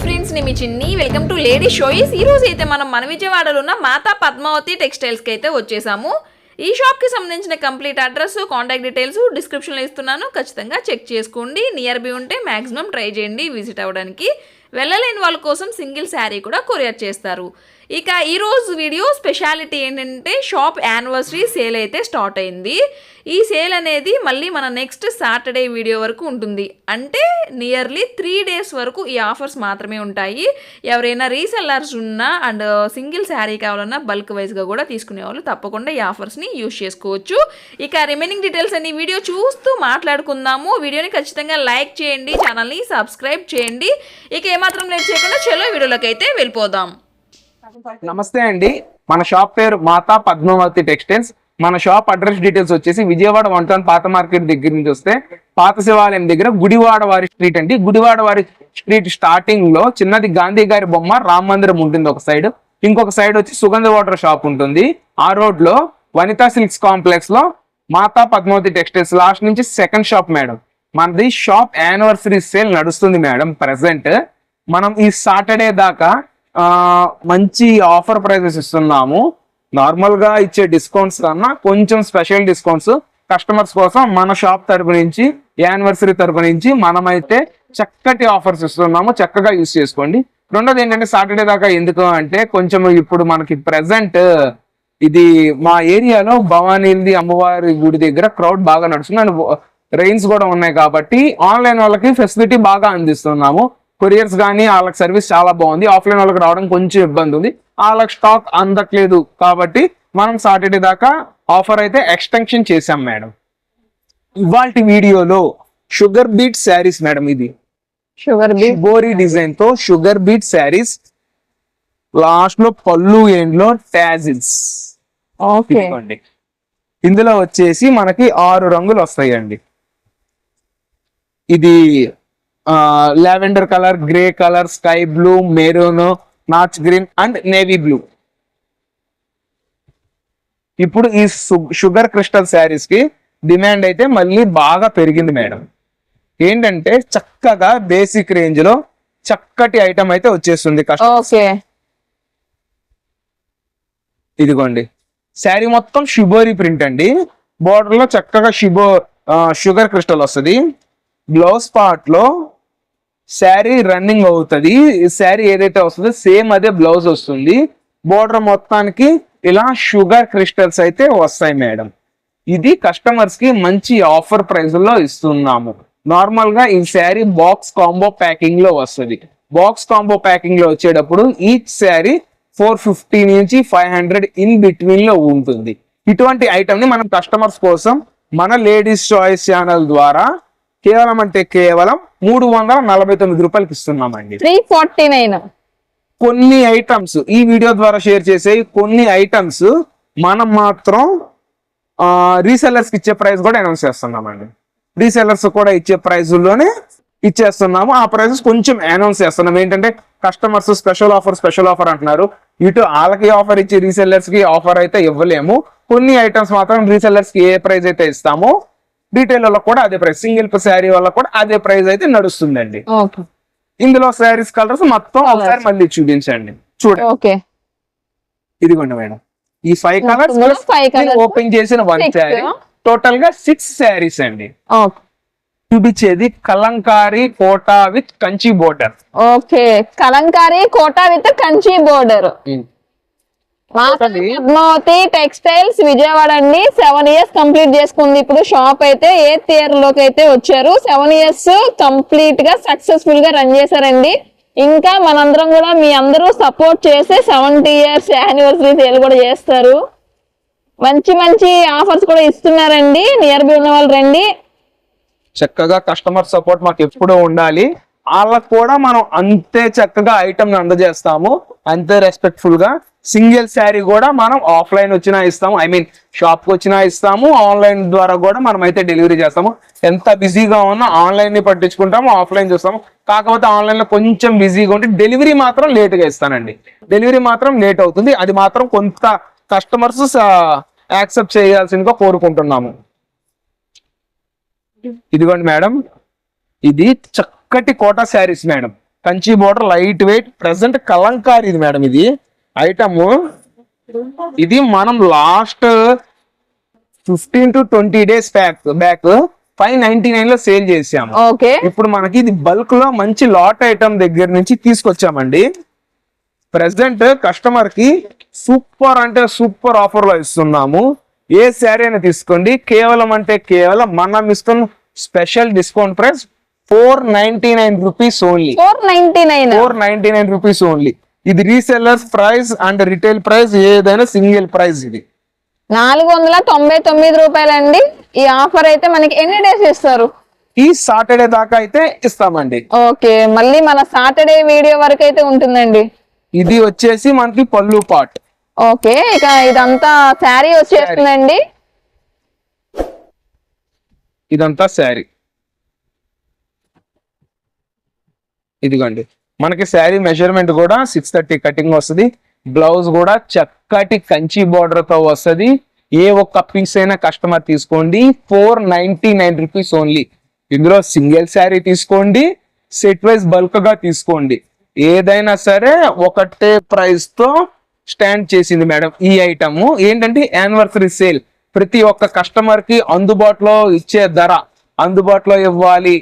Friends, నేను మీ Chinni. Welcome to lady షోయిస్. ఈ రోజు అయితే మన విజయవాడలో ఉన్న మాతా పద్మావతి టెక్స్టైల్స్కి అయితే వచ్చేసాము. ఈ షాప్కి సంబంధించిన కంప్లీట్ అడ్రస్, కాంటాక్ట్ డీటెయిల్స్ డిస్క్రిప్షన్లో ఇస్తున్నాను. ఖచ్చితంగా చెక్ చేసుకోండి. నియర్ బై ఉంటే మ్యాక్సిమం ట్రై చేయండి విజిట్ అవ్వడానికి. వెళ్ళలేని వాళ్ళ కోసం సింగిల్ శారీ కూడా కొరియర్ చేస్తారు. ఇక ఈరోజు వీడియో స్పెషాలిటీ ఏంటంటే షాప్ యానివర్సరీ సేల్ అయితే స్టార్ట్ అయింది. ఈ సేల్ అనేది మళ్ళీ మన నెక్స్ట్ సాటర్డే వీడియో వరకు ఉంటుంది. అంటే నియర్లీ 3 days వరకు ఈ ఆఫర్స్ మాత్రమే ఉంటాయి. ఎవరైనా రీసెల్లర్స్ ఉన్నా అండ్ సింగిల్ శారీ కావాలన్నా బల్క్ వైజ్గా కూడా తీసుకునే వాళ్ళు తప్పకుండా ఈ ఆఫర్స్ని యూజ్ చేసుకోవచ్చు. ఇక రిమైనింగ్ డీటెయిల్స్ అన్ని వీడియో చూస్తూ మాట్లాడుకుందాము. వీడియోని ఖచ్చితంగా లైక్ చేయండి, ఛానల్ని సబ్స్క్రైబ్ చేయండి. ఇక ఏమాత్రం లేట్ చేయకుండా చలో వీడియోలోకి అయితే వెళ్ళిపోదాం. నమస్తే అండి, మన షాప్ పేరు మాతా పద్మావతి టెక్స్టైల్స్. మన షాప్ అడ్రస్ డీటెయిల్స్ వచ్చేసి విజయవాడ 1 టౌన్ పాత మార్కెట్ దగ్గర నుంచి వస్తే పాత శివాలయం దగ్గర గుడివాడ వారి స్ట్రీట్ అండి. గుడివాడ వారి స్ట్రీట్ స్టార్టింగ్ లో చిన్నది గాంధీ గారి బొమ్మ రామ మందిరం ఉంటుంది ఒక సైడ్, ఇంకొక సైడ్ వచ్చి సుగంధ వాటర్ షాప్ ఉంటుంది. ఆ రోడ్ లో వనితా సిల్క్స్ కాంప్లెక్స్ లో మాతా పద్మావతి టెక్స్టైల్స్ లాస్ట్ నుంచి సెకండ్ షాప్ మేడం. మనది షాప్ యానివర్సరీ సేల్ నడుస్తుంది మేడం. ప్రెసెంట్ మనం ఈ సాటర్డే దాకా మంచి ఆఫర్ ప్రైజెస్ ఇస్తున్నాము. నార్మల్ గా ఇచ్చే డిస్కౌంట్స్ కన్నా కొంచెం స్పెషల్ డిస్కౌంట్స్ కస్టమర్స్ కోసం మన షాప్ తరపు నుంచి యానివర్సరీ తరపు నుంచి మనమైతే చక్కటి ఆఫర్స్ ఇస్తున్నాము. చక్కగా యూస్ చేసుకోండి. రెండోది ఏంటంటే సాటర్డే దాకా ఎందుకు అంటే కొంచెం ఇప్పుడు మనకి ప్రెసెంట్ ఇది మా ఏరియాలో భవానీ అమ్మవారి గుడి దగ్గర క్రౌడ్ బాగా నడుస్తుంది అండ్ రెయిన్స్ కూడా ఉన్నాయి కాబట్టి ఆన్లైన్ వాళ్ళకి ఫెసిలిటీ బాగా అందిస్తున్నాము. కొరియర్స్ కానీ వాళ్ళకి సర్వీస్ చాలా బాగుంది. ఆఫ్లైన్ వాళ్ళకి రావడం కొంచెం ఇబ్బంది ఉంది, వాళ్ళకి స్టాక్ అందట్లేదు కాబట్టి మనం సాటర్డే దాకా ఆఫర్ అయితే ఎక్స్టెన్షన్ చేసాం మేడం. ఇవాల్టి వీడియోలో షుగర్ బీట్ శారీస్ మేడం. ఇది షిబోరి డిజైన్ తో షుగర్ బీట్ శారీస్, లాస్ట్ లో పళ్ళు ఎండ్ లో టాజిల్స్. ఇందులో వచ్చేసి మనకి 6 రంగులు వస్తాయండి. ఇది lavender colour, grey colour, sky blue, maroon, notch green and navy blue. ఇప్పుడు ఈ షుగర్ క్రిస్టల్ శారీస్ కి డిమాండ్ అయితే మళ్ళీ బాగా పెరిగింది మేడం. ఏంటంటే చక్కగా బేసిక్ రేంజ్ లో చక్కటి ఐటమ్ అయితే వచ్చేస్తుంది. ఇదిగోండి, శారీ మొత్తం షిబోరి ప్రింట్ అండి. బోర్డర్ లో చక్కగా షుగర్ క్రిస్టల్ వస్తుంది. బ్లౌజ్ పార్ట్ లో శారీ రన్నింగ్ అవుతుంది. శారీ ఏదైతే వస్తుందో సేమ్ అదే బ్లౌజ్ వస్తుంది. బోర్డర్ మొత్తానికి ఇలా షుగర్ క్రిస్టల్స్ అయితే వస్తాయి మేడం. ఇది కస్టమర్స్ కి మంచి ఆఫర్ ప్రైస్ లో ఇస్తున్నాము. నార్మల్ గా ఈ శారీ బాక్స్ కాంబో ప్యాకింగ్ లో వస్తుంది. బాక్స్ కాంబో ప్యాకింగ్ లో వచ్చేటప్పుడు ఈచ్ శారీ 450 నుంచి 500 ఇన్ బిట్వీన్ లో ఉంటుంది. ఇటువంటి ఐటమ్ ని మనం కస్టమర్స్ కోసం మన లేడీస్ చాయిస్ ఛానల్ ద్వారా కేవలం 349 రూపాయలకి ఇస్తున్నామండి. 349. కొన్ని ఐటమ్స్ ఈ వీడియో ద్వారా షేర్ చేసే కొన్ని ఐటమ్స్ మనం మాత్రం రీసెల్లర్స్ కి ఇచ్చే ప్రైస్ కూడా అనౌన్స్ చేస్తున్నామండి. రీసెల్లర్స్ కూడా ఇచ్చే ప్రైస్ లోనే ఇచ్చేస్తున్నాము. ఆ ప్రైసెస్ కొంచెం అనౌన్స్ చేస్తున్నాం. ఏంటంటే కస్టమర్స్ స్పెషల్ ఆఫర్ అంటున్నారు. ఇటు వాళ్ళకి ఆఫర్ ఇచ్చి రీసెల్లర్స్ కి ఆఫర్ అయితే ఇవ్వలేము. కొన్ని ఐటమ్స్ మాత్రం రీసెల్లర్స్ కి ఏ ప్రైస్ అయితే ఇస్తామో రీటైల్ వాళ్ళకి కూడా అదే ప్రైస్, సింగిల్ శారీ వాళ్ళకి కూడా అదే ప్రైస్ అయితే నడుస్తుందండి. ఇందులో శారీస్ కలర్స్ మొత్తం ఒకసారి మళ్ళీ చూపించండి. చూడండి, ఇదిగోండి మేడం. ఈ 5 కలర్స్ ఓపెన్ చేసిన 1 శారీ, టోటల్ గా 6 శారీస్ అండి. చూపించేది Kalamkari Kota with Kanchi border. Okay, Kalamkari Kota with Kanchi border. Padmavathi textiles Vijayawada అండి. 7 years కంప్లీట్ చేసుకుంది. ఇప్పుడు షాప్ అయితే 8th year లోకి అయితే వచ్చారు. 7 years కంప్లీట్ గా సక్సెస్ఫుల్ గా రన్ చేశారండి. ఇంకా మనందరం కూడా మీ అందరూ సపోర్ట్ చేసి 70 years యానివర్సరీ సేల్ కూడా చేస్తారు. మంచి ఆఫర్స్ కూడా ఇస్తున్నారండి. నియర్ బై ఉన్న వాళ్ళు రండి. చక్కగా కస్టమర్ సపోర్ట్ మాకు ఎప్పుడూ ఉండాలి. వాళ్ళకు కూడా మనం అంతే చక్కగా ఐటమ్ అందజేస్తాము, అంతే రెస్పెక్ట్ఫుల్ గా. సింగిల్ శారీ కూడా మనం ఆఫ్లైన్ వచ్చినా ఇస్తాము, షాప్ కి వచ్చినా ఇస్తాము. ఆన్లైన్ ద్వారా కూడా మనం అయితే డెలివరీ చేస్తాము. ఎంత బిజీగా ఉన్నా ఆన్లైన్ ని పట్టించుకుంటాము, ఆఫ్లైన్ చూస్తాము. కాకపోతే ఆన్లైన్ లో కొంచెం బిజీగా ఉంటే డెలివరీ మాత్రం లేట్ గా ఇస్తానండి. డెలివరీ మాత్రం లేట్ అవుతుంది. అది మాత్రం కొంత కస్టమర్స్ యాక్సెప్ట్ చేయాల్సిందిగా కోరుకుంటున్నాము. ఇదిగోండి మేడం, ఇది చక్కటి Kota saris madam. Kanchi border light weight present Kalamkari ఇది మేడం. ఇది ఐటమ్ ఇది మనం లాస్ట్ 15 to 20 days బ్యాక్ 599 లో సేల్ చేసాము. ఓకే, ఇప్పుడు మనకి ఇది బల్క్ లో మంచి లాట్ ఐటమ్ దగ్గర నుంచి తీసుకొచ్చామండి. ప్రెసెంట్ కస్టమర్ కి సూపర్ అంటే సూపర్ ఆఫర్ లో ఇస్తున్నాము. ఏ శారీ అయినా తీసుకోండి, కేవలం అంటే కేవలం మనం ఇస్తున్న special discount price 499 rupees only. 499 rupees only. ఇది resellers price and retail price ఏదైనా సింగిల్ ప్రైస్. ఇది 499 రూపాయలండి. ఈ ఆఫర్ అయితే మనకి ఎన్ని డేస్ ఇస్తారు? ఈ సాటర్డే దాకా అయితే ఇస్తామండి. ఓకే, మళ్ళీ మన సాటర్డే వీడియో వరకు అయితే ఉంటుందండి. ఇది వచ్చేసి మనకి పళ్ళు పార్ట్. ఓకే, ఇక ఇదంతా శారీ వచ్చేస్తుందండి. ఇదంతా శారీ. ఇదిగోండి మనకి శారీ మెజర్మెంట్ కూడా 630 కటింగ్ వస్తుంది. బ్లౌజ్ కూడా చక్కటి కంచి బోర్డర్ తో వస్తుంది. ఏ ఒక్క పీస్ అయినా కస్టమర్ తీసుకోండి, 499 రూపీస్ ఓన్లీ. ఇందులో సింగిల్ శారీ తీసుకోండి, సెట్ వైజ్ బల్క్ గా తీసుకోండి, ఏదైనా సరే ఒకటే ప్రైస్ తో స్టాండ్ చేసింది మేడం. ఈ ఐటమ్ ఏంటంటే యానివర్సరీ సేల్, ప్రతి ఒక్క కస్టమర్ కి అందుబాటులో ఇచ్చే ధర, అందుబాటులో ఇవ్వాలి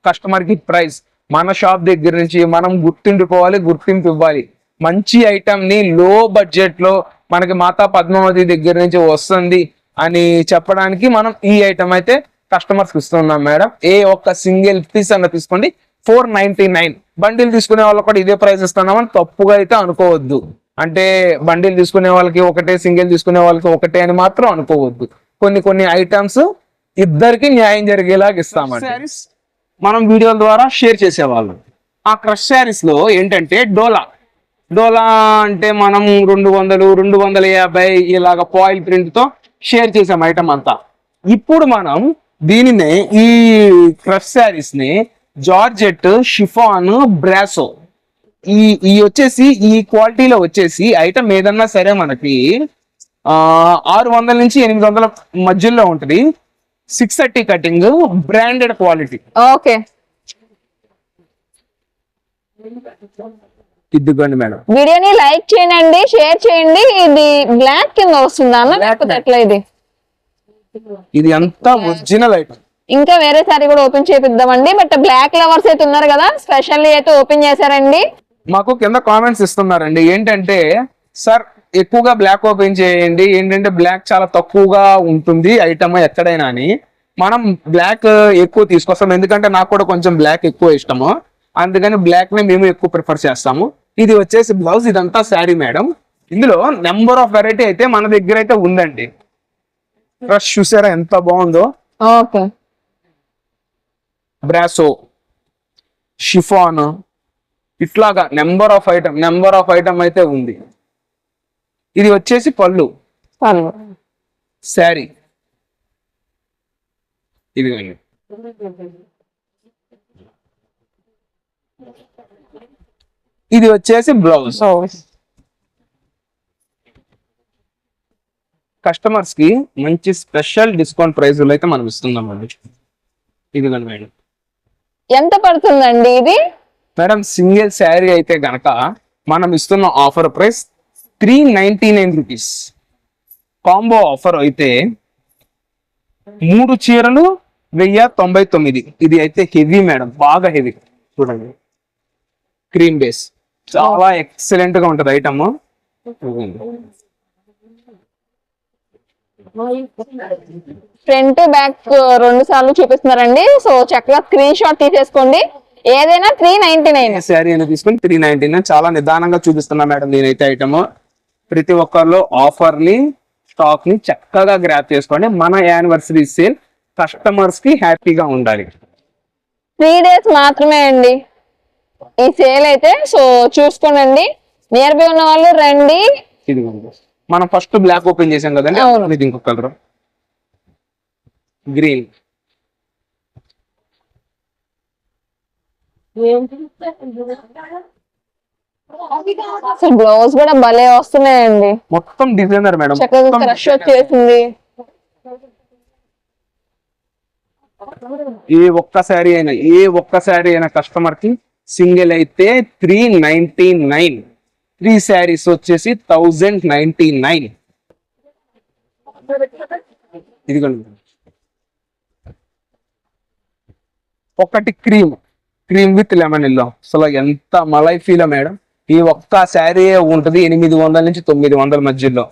కస్టమర్ కి ప్రైస్. మన షాప్ దగ్గర నుంచి మనం గుర్తింపు ఇవ్వాలి. మంచి ఐటమ్ ని లో బడ్జెట్ లో మనకి మాతా పద్మావతి దగ్గర నుంచి వస్తుంది అని చెప్పడానికి మనం ఈ ఐటమ్ అయితే కస్టమర్స్ కి ఇస్తున్నాం మేడం. ఏ ఒక్క సింగిల్ పీస్ అన్న తీసుకోండి, 499. బండిల్ తీసుకునే వాళ్ళకి కూడా ఇదే ప్రైస్ ఇస్తున్నామని తప్పుగా అయితే అనుకోవద్దు. అంటే బండిల్ తీసుకునే వాళ్ళకి ఒకటే, సింగిల్ తీసుకునే వాళ్ళకి ఒకటే అని మాత్రం అనుకోవద్దు. కొన్ని ఐటమ్స్ ఇద్దరికి న్యాయం జరిగేలాగా ఇస్తామండి. శారీస్ మనం వీడియోల ద్వారా షేర్ చేసేవాళ్ళం. ఆ క్రష్ శారీస్ లో ఏంటంటే డోలా అంటే మనం 200, 250 ఇలాగ ఫాయిల్ ప్రింట్ తో షేర్ చేసాం ఐటమ్ అంతా. ఇప్పుడు మనం దీనినే ఈ క్రష్ శారీస్ ని జార్జెట్, షిఫాన్, బ్రాసో ఈ వచ్చేసి ఈ క్వాలిటీలో వచ్చేసి ఐటమ్ ఏదన్నా సరే మనకి 600 నుంచి 800 మధ్యలో ఉంటుంది. 630 కటింగ్, బ్రాండెడ్ క్వాలిటీ. ఓకే, ఇదిగోండి మేడం. వీడియోని లైక్ చేయండి, షేర్ చేయండి. ఇది బ్లాక్ కింద వస్తుందా అన్న, లేకపోతే ఎట్లా? ఇది అంతా ఒరిజినల్ ఐటమ్. ఇంకా వేరే సారీ కూడా ఓపెన్ చేపిద్దామండి. బట్ బ్లాక్ లవర్స్ అయితే ఉన్నారు కదా, స్పెషల్లీ అయితే ఓపెన్ చేశారండి. మాకు కింద కామెంట్స్ ఇస్తున్నారండి, ఏంటంటే సార్ ఎక్కువగా బ్లాక్ ఓపెన్ చేయండి, ఏంటంటే బ్లాక్ చాలా తక్కువగా ఉంటుంది ఐటమ్ ఎక్కడైనా అని. మనం బ్లాక్ ఎక్కువ తీసుకొస్తాం, ఎందుకంటే నాకు కూడా కొంచెం బ్లాక్ ఎక్కువ ఇష్టము, అందుకని బ్లాక్ ని మేము ఎక్కువ ప్రిఫర్ చేస్తాము. ఇది వచ్చేసి బ్లౌజ్, ఇదంతా శారీ మేడం. ఇందులో నెంబర్ ఆఫ్ వెరైటీ అయితే మన దగ్గర అయితే ఉందండి. ఫ్రెష్ చూసారా ఎంత బాగుందో. ఓకే, బ్రాసో, షిఫాన్, ఇట్లాగా నెంబర్ ఆఫ్ ఐటమ్ అయితే ఉంది. ఇది వచ్చేసి పళ్ళు, శారీ. ఇది ఇది వచ్చేసి బ్లౌజ్. కస్టమర్స్ కి మంచి స్పెషల్ డిస్కౌంట్ ప్రైస్ అయితే మనం ఇస్తున్నాం అండి. ఇదిగోండి మేడం. ఎంత పడుతుందండి ఇది? మేడం సింగిల్ శారీ అయితే గనక మనం ఇస్తున్న offer price 399 rupees. Combo offer అయితే 3 చీరలు 1099. ఇది అయితే హెవీ మేడం, బాగా హెవీ. చూడండి, క్రీమ్ బేస్, చాలా ఎక్సలెంట్ గా ఉంటది ఐటమ్. ఫ్రంట్ బ్యాక్ 2 సార్లు చూపిస్తున్నారండి. సో చక్కగా స్క్రీన్ షాట్ తీసేసుకోండి. ఏదైనా 399 శారీ అయినా తీసుకొని 399. చాలా నిదానంగా చూపిస్తున్నా మేడం నేనైతే ఐటమ్. ప్రతి ఒక్కరిలో ఆఫర్ ని, స్టాక్ ని చక్కగా గ్రాప్ చేసుకోండి. మన యానివర్సరీ సేల్ కస్టమర్స్ కి హ్యాపీగా ఉండాలి. 3 days మాత్రమే అండి ఈ సేల్ అయితే. సో చూసుకోండి, నియర్ బై ఉన్న వాళ్ళు రండి. ఇది మనం ఫస్ట్ బ్లాక్ ఓపెన్ చేసాం కదండి, ఇది ఇంకొక కలర్ గ్రీన్. బ్లౌజ్ కూడా భలే వస్తున్నాయండి, మొత్తం డిజైనర్ మేడం. చక్కగా క్రష్ వచ్చేసింది. ఏ ఒక్క శారీ అయినా కస్టమర్ కి సింగిల్ అయితే 399, 3 శారీస్ వచ్చేసి 1099. ఇదిగోండి, ఒకటి క్రీమ్ విత్ లెమన్ ఎల్లో. అసలు ఎంత మలై ఫీల్ మేడం. ఈ ఒక్క శారీ ఉంటది 800 నుంచి 900 మధ్యలో.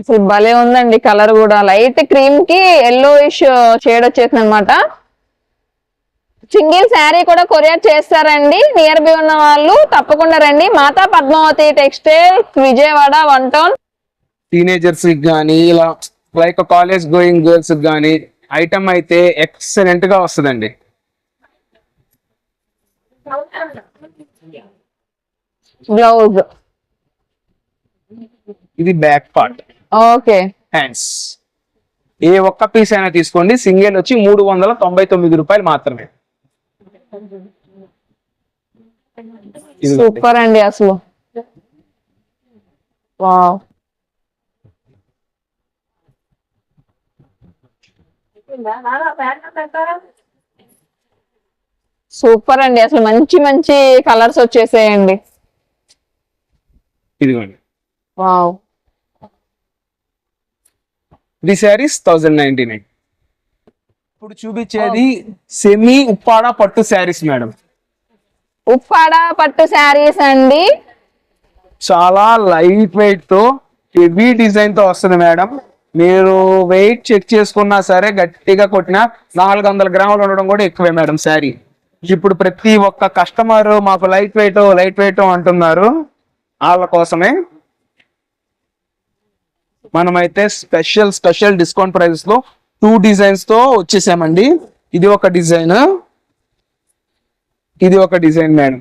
అసలు భలే ఉందండి, కలర్ కూడా లైట్ క్రీమ్ కి ఎల్లోయిష్ షేడ్ వచ్చేసింది అనమాట. సింగిల్ శారీ కూడా కొరియర్ చేస్తారండి. నియర్ బై ఉన్న వాళ్ళు తప్పకుండా రండి. మాతా పద్మావతి టెక్స్టైల్, విజయవాడ, 1 టౌన్. టీనేజర్స్ కానీ ఇలా లైక్ కాలేజ్ గోయింగ్ గర్ల్స్ కానీ ఐటమ్ అయితే ఎక్సలెంట్ గా వస్తుందండి. బ్లౌజ్, ఇది బ్యాక్ పార్ట్, ఓకే. హ్యాండ్స్. ఏ ఒక్క పీస్ అయినా తీసుకోండి, సింగిల్ వచ్చి 399 రూపాయలు మాత్రమే. సూపర్ అండి అసలు. వావ్, సూపర్ అండి అసలు. మంచి మంచి కలర్స్ వచ్చేసాయండి. ఇదిగోండి, వావ్, ది శారీస్ 1099. ఇప్పుడు చూపించేది సెమీ ఉప్పాడ పట్టు శారీస్ మేడం. ఉప్పాడ పట్టు శారీస్ అండి. చాలా లైట్ వెయిట్ తో హెవీ డిజైన్ తో వస్తుంది మేడం. మీరు వెయిట్ చెక్ చేసుకున్నా సరే గట్టిగా కొట్టినా 400 గ్రాములు ఉండడం కూడా ఎక్కువే మేడం శారీ. ఇప్పుడు ప్రతి ఒక్క కస్టమర్ మాకు లైట్ వెయిట్ అంటున్నారు. వాళ్ళ కోసమే మనమైతే స్పెషల్ డిస్కౌంట్ ప్రైజెస్ లో 2 డిజైన్స్ తో వచ్చేసామండి. ఇది ఒక డిజైన్, ఇది ఒక డిజైన్ మేడం.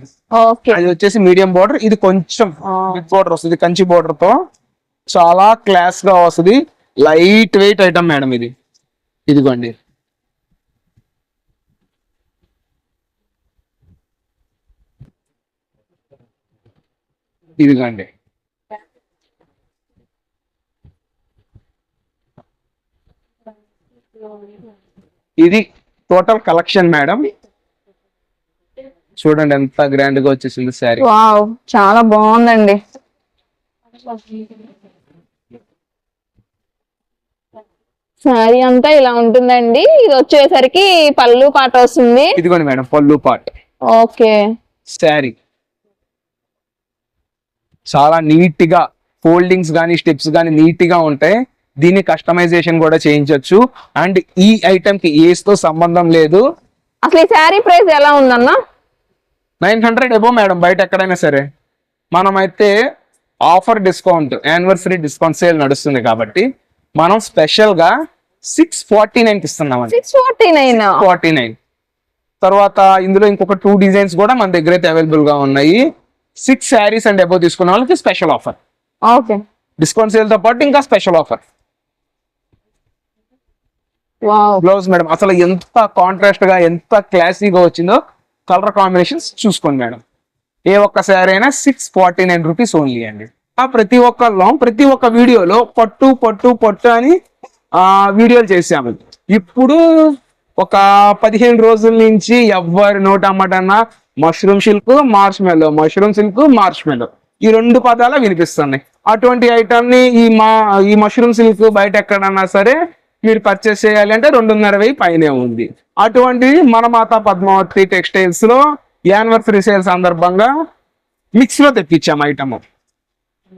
ఓకే, అది వచ్చేసి మీడియం బోర్డర్, ఇది కొంచెం బిగ్ బోర్డర్ వస్తుంది, కంచి బోర్డర్ తో. చాలా క్లాస్ గా వస్తుంది, లైట్ వెయిట్ ఐటమ్ మేడం ఇది. ఇదిగోండి, ఇదిగోండి. ఇది టోటల్ కలెక్షన్ మేడం. చూడండి ఎంత గ్రాండ్ గా వచ్చేసింది శారీ. వావ్, చాలా బాగుందండి. శారీ అంతా ఇలా ఉంటుందండి. ఇది వచ్చేసరికి పళ్ళు పాట వస్తుంది. ఇదిగోండి మేడం, పళ్ళు పాట్. ఓకే, శారీ చాలా నీట్ గా ఫోల్డింగ్స్ గానీ స్టెప్స్ గానీ నీట్ గా ఉంటాయి. దీన్ని కస్టమైజేషన్ కూడా చేయించవచ్చు. అండ్ ఈ ఐటమ్ కి ఏజ్ తో సంబంధం లేదు. అసలు ఈ శారీ ప్రైస్ ఎలా ఉందన్న? 900 అబో మేడం, బయట ఎక్కడైనా సరే. మనమైతే offer discount, anniversary discount sale నడుస్తుంది కాబట్టి మనం స్పెషల్ గా 649 ఇస్తున్నామండి. 649. 49. తర్వాత ఇందులో ఇంకొక 2 డిజైన్స్ కూడా మన దగ్గర అయితే అవైలబుల్ గా ఉన్నాయి. 6 శారీస్ అండ్ అబో తీసుకున్న వాళ్ళకి special offer. Okay, discount sale తో పాటు ఇంకా special offer. Wow, blouse madam అసలు ఎంత కాంట్రాస్ట్ గా ఎంత క్లాసీగా వచ్చిందో. కలర్ కాంబినేషన్స్ చూసుకోండి మేడం. ఏ ఒక్క శారీ అయినా 649 రూపీస్ ఓన్లీ అండి. ప్రతి ఒక్క వీడియోలో పట్టు అని వీడియోలు చేసాము. ఇప్పుడు ఒక 15 రోజుల నుంచి ఎవరి నోటమ్మటన్నా మష్రూమ్ సిల్క్ మార్ష్ మెల్లో ఈ 2 పదాలు వినిపిస్తున్నాయి. అటువంటి ఐటమ్ ని ఈ మష్రూమ్ సిల్క్ బయట ఎక్కడన్నా సరే మీరు పర్చేస్ చేయాలి అంటే 2,500 పైనే ఉంది. అటువంటిది మన మాతా పద్మావతి టెక్స్టైల్స్ లో యానివర్సరీ సేల్ సందర్భంగా మిక్స్ లో తెప్పించాము ఐటమ్.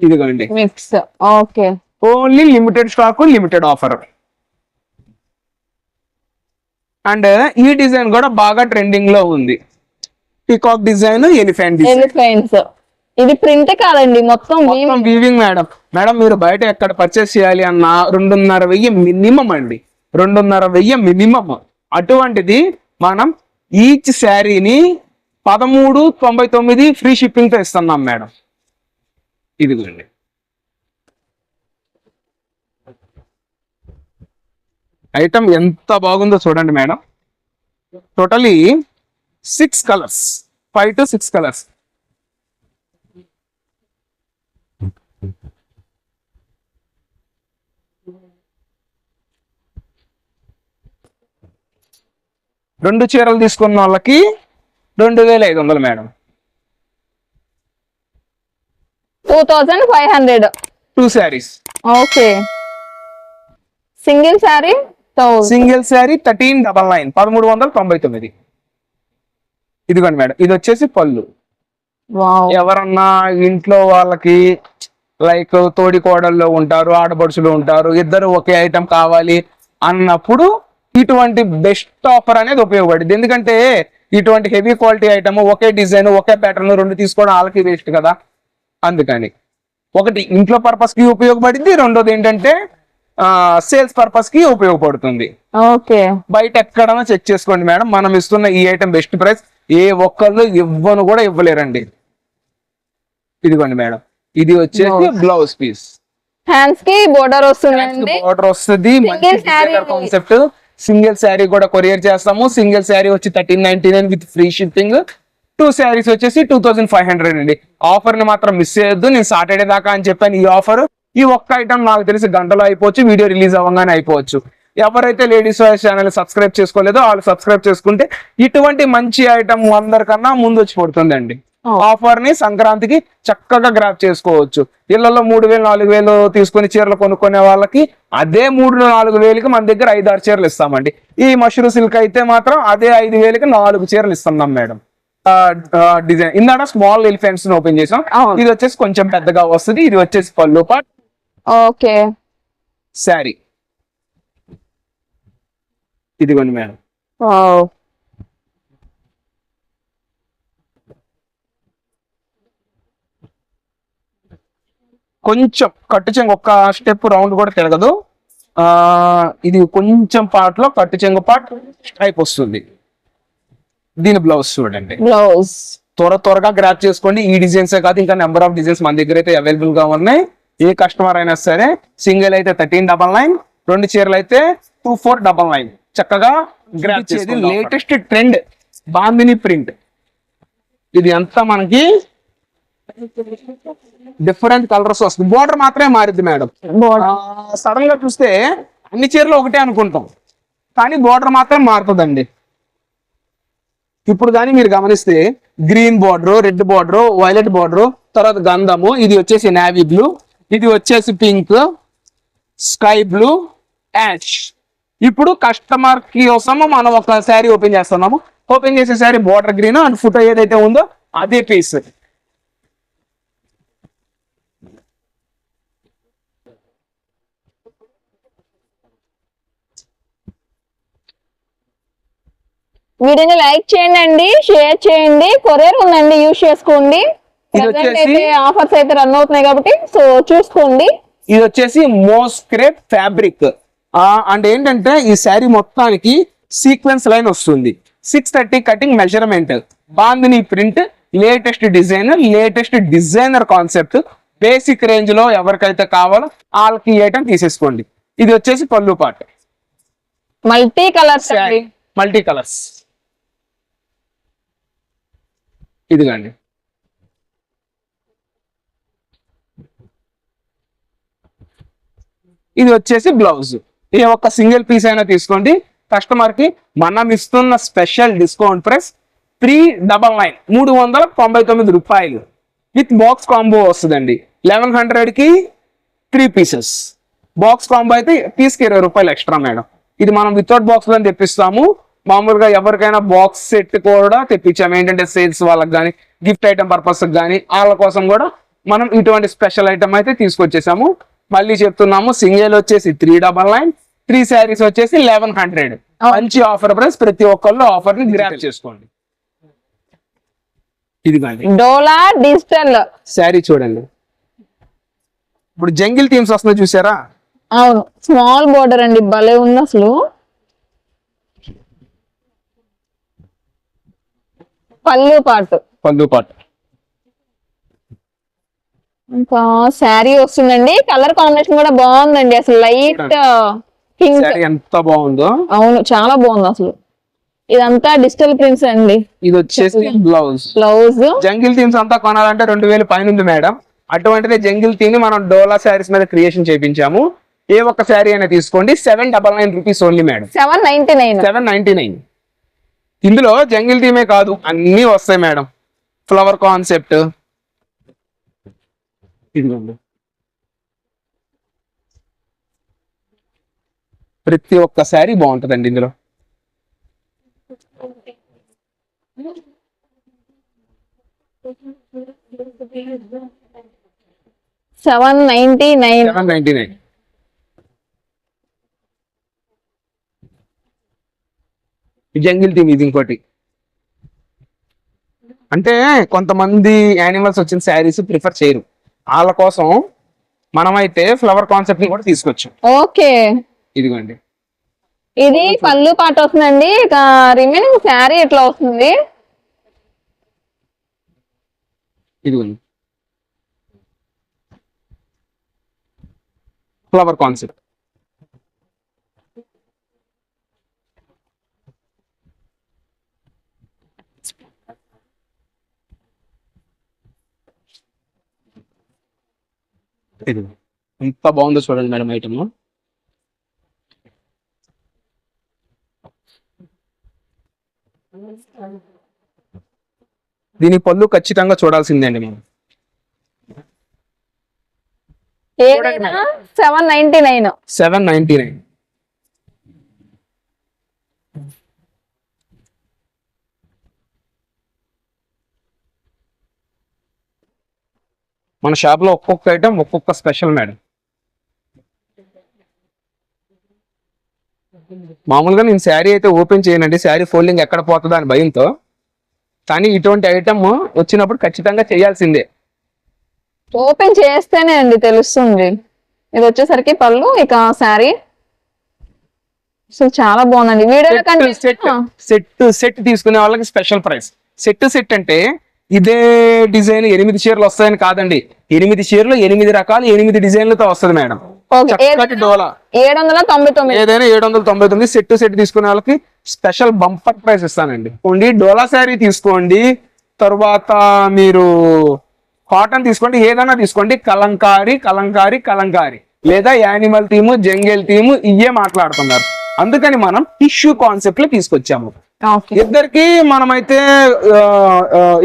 ఇదిగోండి mix. Okay, only limited stock, limited offer. And ఈ డిజైన్ కూడా బాగా ట్రెండింగ్ లో ఉంది. Peacock design, elephant elephants. ఇది ప్రింట్ కాదండి, మొత్తం వీవింగ్ మేడం. మీరు బయట ఎక్కడ పర్చేస్ చేయాలి అన్న 2,500 మినిమం అండి, 2,500 మినిమం. అటువంటిది మనం ఈచ్ శారీని 1399 ఫ్రీ షిప్పింగ్ తో ఇస్తున్నాం మేడం. ఇదిగోండి, ఐటమ్ ఎంత బాగుందో చూడండి madam. Totally 6 colours, 5 to 6 colours. రెండు చీరలు తీసుకున్న వాళ్ళకి 2500 madam. 2500. 2 saris. Okay. Single sari single sari 1399 1399. ఇదిగోండి మేడం, ఇది వచ్చేసి పళ్ళు. వావ్. ఎవరన్నా ఇంట్లో వాళ్ళకి లైక్ తోడి కోడల్లో ఉంటారు, ఆడపడుచులు ఉంటారు, ఇద్దరు ఒకే ఐటమ్ కావాలి అన్నప్పుడు ఇటువంటి బెస్ట్ ఆఫర్ అనేది ఉపయోగపడింది. ఎందుకంటే ఇటువంటి హెవీ క్వాలిటీ ఐటమ్ ఒకే డిజైన్ ఒకే ప్యాటర్న్ రెండు తీసుకోవడం వాళ్ళకి వేస్ట్ కదా. అందుకని ఒకటి ఇంట్లో పర్పస్ కి ఉపయోగపడింది, రెండోది ఏంటంటే సేల్స్ పర్పస్ కి ఉపయోగపడుతుంది. ఓకే. బయట ఎక్కడైనా చెక్ చేసుకోండి మేడం, మనం ఇస్తున్న ఈ ఐటమ్ బెస్ట్ ప్రైస్ ఏ ఒక్కళ్ళు ఇవ్వను కూడా ఇవ్వలేరండి. ఇదిగోండి మేడం, ఇది వచ్చేసి బ్లౌజ్ పీస్. హ్యాండ్స్ కి బోర్డర్ వస్తుందండి. బోర్డర్ వస్తుంది. కాన్సెప్ట్ సింగిల్ శారీ కూడా కొరియర్ చేస్తాము. సింగిల్ శారీ వచ్చి 1399 విత్ ఫ్రీ షిప్పింగ్. 2 శారీస్ వచ్చేసి 2500 అండి. ఆఫర్ ని మాత్రం మిస్ చేయొద్దు. నేను సాటర్డే దాకా అని చెప్పాను. ఈ ఆఫర్ ఈ ఒక్క ఐటమ్ నాకు తెలిసి గంటలో అయిపోవచ్చు, వీడియో రిలీజ్ అవ్వగానే అయిపోవచ్చు. ఎవరైతే లేడీస్ వాయిస్ ఛానల్ సబ్స్క్రైబ్ చేసుకోలేదో వాళ్ళు సబ్స్క్రైబ్ చేసుకుంటే ఇటువంటి మంచి ఐటమ్ అందరికన్నా ముందు వచ్చి పడుతుందండి. ఆఫర్ ని సంక్రాంతికి చక్కగా గ్రాప్ చేసుకోవచ్చు. ఇళ్లలో 3000 4000 తీసుకుని చీరలు కొనుక్కునే వాళ్ళకి అదే 3-4 మన దగ్గర 5-6 చీరలు ఇస్తామండి. ఈ మష్రూ సిల్క్ అయితే మాత్రం అదే 5000కి 4 చీరలు ఇస్తున్నాం మేడం. డిజైన్ ఇందాక స్మాల్ ఎలిఫెంట్స్ ఓపెన్ చేసాం. ఇది వచ్చేసి కొంచెం పెద్దగా వస్తుంది. ఇది వచ్చేసి పళ్ళు పార్ట్. ఓకే. శారీ ఇదిగోండి మేడం. కొంచెం కట్టు చెంగు ఒక్క స్టెప్ రౌండ్ కూడా తిరగదు. ఇది కొంచెం పార్ట్ లో కట్టు చెంగు పార్ట్ టైప్ వస్తుంది. దీని బ్లౌజ్ చూడండి. బ్లౌజ్ త్వరగా గ్రాప్ చేసుకోండి. ఈ డిజైన్స్ కాదు, ఇంకా నెంబర్ ఆఫ్ డిజైన్స్ మన దగ్గర అయితే అవైలబుల్ గా ఉన్నాయి. ఏ కస్టమర్ అయినా సరే సింగిల్ అయితే 1399, 2 చీరలు అయితే 2499 చక్కగా గ్రాప్ చేసి లేటెస్ట్ ట్రెండ్ బాందిని ప్రింట్. ఇది అంతా మనకి డిఫరెంట్ కలర్స్ వస్తుంది. బోర్డర్ మాత్రమే మారిద్ది మేడం. సడన్ గా చూస్తే అన్ని చీరలు ఒకటే అనుకుంటాం, కానీ బోర్డర్ మాత్రం మారుతుందండి. ఇప్పుడు కానీ మీరు గమనిస్తే green border, red border, violet border, తర్వాత గంధము, ఇది వచ్చేసి నేవీ బ్లూ, ఇది వచ్చేసి పింక్, స్కై బ్లూ, యాష్. ఇప్పుడు కస్టమర్ కి కోసము మనం ఒక శారీ ఓపెన్ చేస్తున్నాము. ఓపెన్ చేసే sari border green and photo ఏదైతే ఉందో అదే పీస్. వీడియోని లైక్ చేయండి, షేర్ చేయండి, కొరియర్ ఉందండి, యూజ్ చేసుకోండి. ఆఫర్స్ అయితే రన్ అవుతున్నాయి కాబట్టి సో చూసుకోండి. ఇది వచ్చేసి మోస్క్రేప్ ఫ్యాబ్రిక్ అండ్ ఏంటంటే ఈ శారీ మొత్తానికి సీక్వెన్స్ లైన్ వస్తుంది. 630 cutting measurement, bandhani print, latest designer concept. Basic range లో ఎవరికైతే కావాలో వాళ్ళకి ఈ ఐటమ్ తీసేసుకోండి. ఇది వచ్చేసి పళ్ళు పార్ట్, మల్టీ కలర్స్. ఇదిగండి, ఇది వచ్చేసి బ్లౌజ్. ఏ ఒక్క సింగిల్ పీస్ అయినా తీసుకోండి. కస్టమర్ కి మనం ఇస్తున్న స్పెషల్ డిస్కౌంట్ ప్రైస్ 399 399 రూపాయలు విత్ బాక్స్ కాంబో వస్తుందండి. 1100 కి 3 పీసెస్. బాక్స్ కాంబో అయితే పీస్కి 20 రూపాయలు ఎక్స్ట్రా మేడం. ఇది మనం వితౌట్ బాక్స్ లో తెప్పిస్తాము. మామూలుగా ఎవరికైనా బాక్స్ సెట్ కూడా తెప్పించాము. ఏంటంటే సేల్స్ వాళ్ళకి కానీ గిఫ్ట్ ఐటమ్ పర్పస్ కానీ వాళ్ళ కోసం కూడా మనం ఇటువంటి స్పెషల్ ఐటమ్ అయితే తీసుకొచ్చేసాము. మళ్ళీ చెప్తున్నాము, సింగిల్ వచ్చేసి 399, 3 శారీస్ వచ్చేసి 1100. మంచి ఆఫర్ ప్రైస్. ప్రతి ఒక్కళ్ళు ఆఫర్ ని గ్రాప్ చేసుకోండి. ఇదిగోండి డోలా డిజిటల్ శారీ చూడండి. ఇప్పుడు జంగిల్ థీమ్స్ వస్తున్నాయి చూసారా? అవును, స్మాల్ బోర్డర్ అండి, భలే ఉంది అసలు. పళ్ళు పాటు ఇంకా శారీ వస్తుందండి. కలర్ కాంబినేషన్ కూడా బాగుందండి, అసలు లైట్ పింక్. ఎంత బాగుందో. అవును, చాలా బాగుంది అసలు. ఇదంతా డిజిటల్ ప్రింట్స్ అండి. ఇది వచ్చేసి బ్లౌజ్. జంగిల్ థీమ్స్ అంతా కొనాలంటే 2000 పైన ఉంది మేడం. అటువంటిదే జంగిల్ థీమ్ ని మనం డోలా శారీస్ మీద క్రియేషన్ చేయించాము. ఏ ఒక్క శారీ అయినా తీసుకోండి, 799 రూపీస్ ఓన్లీ మేడం. 799. ఇందులో జంగిల్ థీమే కాదు, అన్నీ వస్తాయి మేడం. ఫ్లవర్ కాన్సెప్ట్ ఇదిగోండి, ప్రతి ఒక్క శారీ బాగుంటుందండి ఇందులో. 799. 799. జంగిల్ థీమ్ ఇది ఇంకోటి. అంటే కొంతమంది యానిమల్స్ వచ్చిన శారీస్ ప్రిఫర్ చేయరు, వాళ్ళ కోసం మనమైతే ఫ్లవర్ కాన్సెప్ట్ ని కూడా తీసుకొచ్చాం. ఓకే, ఇదిగోండి, ఇది పళ్ళు పాట వస్తుందండి, ఇక రిమైనింగ్ శారీ ఎట్లా వస్తుంది. ఇదిగోండి ఫ్లవర్ కాన్సెప్ట్. ఇది ఎంత బాగుందో చూడండి మేడం ఐటమ్. దీని పళ్ళు ఖచ్చితంగా చూడాల్సిందే అండి మనం. ఏదైనా 799. 799. మన షాప్ లో ఒక్కొక్క ఐటమ్ ఒక్కొక్క స్పెషల్ మేడం. మామూలుగా నేను శారీ అయితే ఓపెన్ చేయనండి, శారీ ఫోల్డింగ్ ఎక్కడ పోతుందో అని భయంతో. కానీ ఇటువంటి ఐటమ్ వచ్చినప్పుడు ఖచ్చితంగా చేయాల్సిందే. ఓపెన్ చేస్తేనే అండి తెలుస్తుంది. ఇది వచ్చేసరికి పళ్ళు, ఇక శారీ. సో చాలా బాగుందండి. వీడియోలో కంటే సెట్ తీసుకునే వాళ్ళకి స్పెషల్ ప్రైస్. సెట్ అంటే ఇదే డిజైన్ 8 చీరలు వస్తాయని కాదండి, 8 చీరలు 8 రకాలు 8 డిజైన్లతో వస్తుంది మేడం. చక్కటి డోలా 799. ఏదైనా 799. సెట్ తీసుకునే వాళ్ళకి స్పెషల్ బంపర్ ప్రైస్ ఇస్తానండి. ఓన్లీ డోలా శారీ తీసుకోండి, తర్వాత మీరు కాటన్ తీసుకోండి, ఏదైనా తీసుకోండి, కలంకారీ లేదా యానిమల్ థీము, జంగల్ థీము ఇవే మాట్లాడుతున్నారు. అందుకని మనం టిష్యూ కాన్సెప్ట్ లో తీసుకొచ్చాము. ఇద్దరికి మనమైతే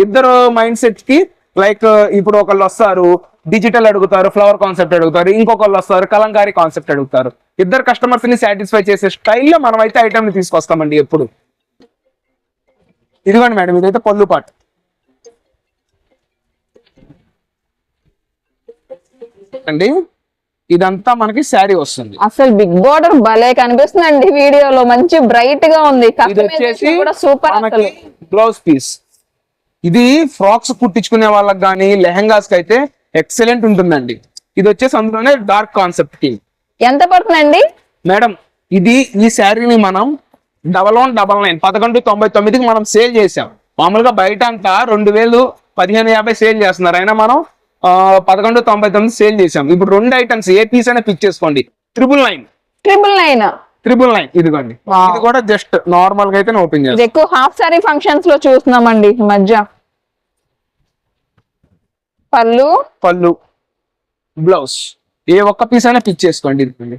ఇద్దరు మైండ్ సెట్ కి, లైక్ ఇప్పుడు ఒకళ్ళు వస్తారు డిజిటల్ అడుగుతారు, ఫ్లవర్ కాన్సెప్ట్ అడుగుతారు, ఇంకొకళ్ళు వస్తారు కలంకారీ కాన్సెప్ట్ అడుగుతారు. ఇద్దరు కస్టమర్స్ ని సాటిస్ఫై చేసే స్టైల్లో మనమైతే ఐటమ్ ని తీసుకొస్తామండి ఎప్పుడు. ఇదిగోండి మేడం, ఇదైతే పళ్ళు పాటు అండి. ఇదంతా మనకి శారీ వస్తుంది. అసలు బిగ్ బోర్డర్ భలే కనిపిస్తుందండి వీడియోలో, మంచి బ్రైట్ గా ఉంది. ఇది వచ్చేసి సూపర్. మనకి బ్లౌజ్ పీస్. ఇది ఫ్రాక్స్ కుట్టించుకునే వాళ్ళకి కానీ లెహంగాస్ కి అయితే ఎక్సలెంట్ ఉంటుందండి. ఇది వచ్చేసి అందులోనే డార్క్ కాన్సెప్ట్ కి. ఎంత పడుతుందండి మేడం? ఇది ఈ శారీని మనం 1199 1199కి మనం సేల్ చేసాం. మామూలుగా బయట అంతా 2000 1550 సేల్ చేస్తున్నారు, అయినా మనం 1199 సేల్ చేసాం. ఇప్పుడు 2 ఐటమ్స్ ఏ పీస్ అయినా పిక్ చేసుకోండి, 999. ఇదిగోండి, ఇది కూడా జస్ట్ నార్మల్ గా అయితే ఓపెన్ చేస్తాం. ఎక్కువ హాఫ్ సారీ ఫంక్షన్స్ లో చూస్తున్నామండి ఈ మధ్య. పళ్ళు బ్లౌజ్ ఏ ఒక్క పీస్ అయినా పిక్ చేసుకోండి. ఇదిగోండి,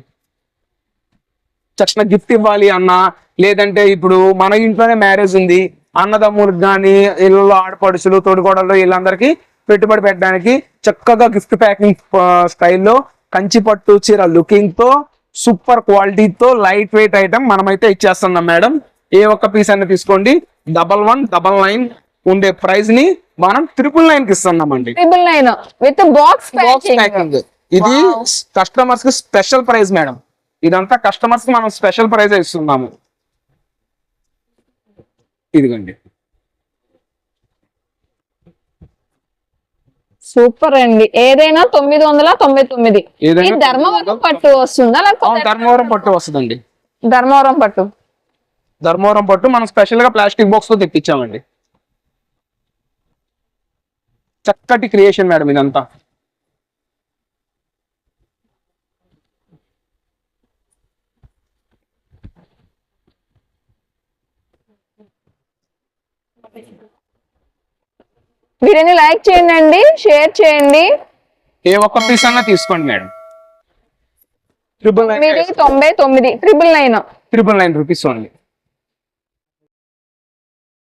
చక్కగా గిఫ్ట్ ఇవ్వాలి అన్నా, లేదంటే ఇప్పుడు మన ఇంట్లోనే మ్యారేజ్ ఉంది, అన్నదమ్ములకు కానీ ఇళ్ళలో ఆడపడుచులు తోడుకోడలు వీళ్ళందరికీ పెట్టుబడి పెట్టడానికి చక్కగా గిఫ్ట్ ప్యాకింగ్ స్టైల్లో కంచి పట్టు చీర లుకింగ్ తో సూపర్ క్వాలిటీతో లైట్ వెయిట్ ఐటమ్ మనమైతే ఇచ్చేస్తున్నాం మేడం. ఏ ఒక్క పీస్ అయినా తీసుకోండి. 1199 ఉండే ప్రైస్ ని మనం 999 కి ఇస్తున్నామండి. 999 విత్ బాక్స్ ప్యాకింగ్. ఇది కస్టమర్స్ కి స్పెషల్ ప్రైస్ మేడం. ఇదంతా కస్టమర్స్ కి మనం స్పెషల్ ప్రైస్ ఇస్తున్నాము. ఇదిగోండి, సూపర్ అండి. ఏదైనా 999. ధర్మవరం పట్టు వస్తుందా? ధర్మవరం పట్టు వస్తుందండి. ధర్మవరం పట్టు మనం స్పెషల్ గా ప్లాస్టిక్ బాక్స్ తో తెప్పించామండి. చక్కటి క్రియేషన్ మేడం ఇదంతా. వీడియోని లైక్ చేయండి, షేర్ చేయండి. ఏ ఒక్క పీస్ అన్నా తీసుకోండి మేడం. 999 999 rupees only.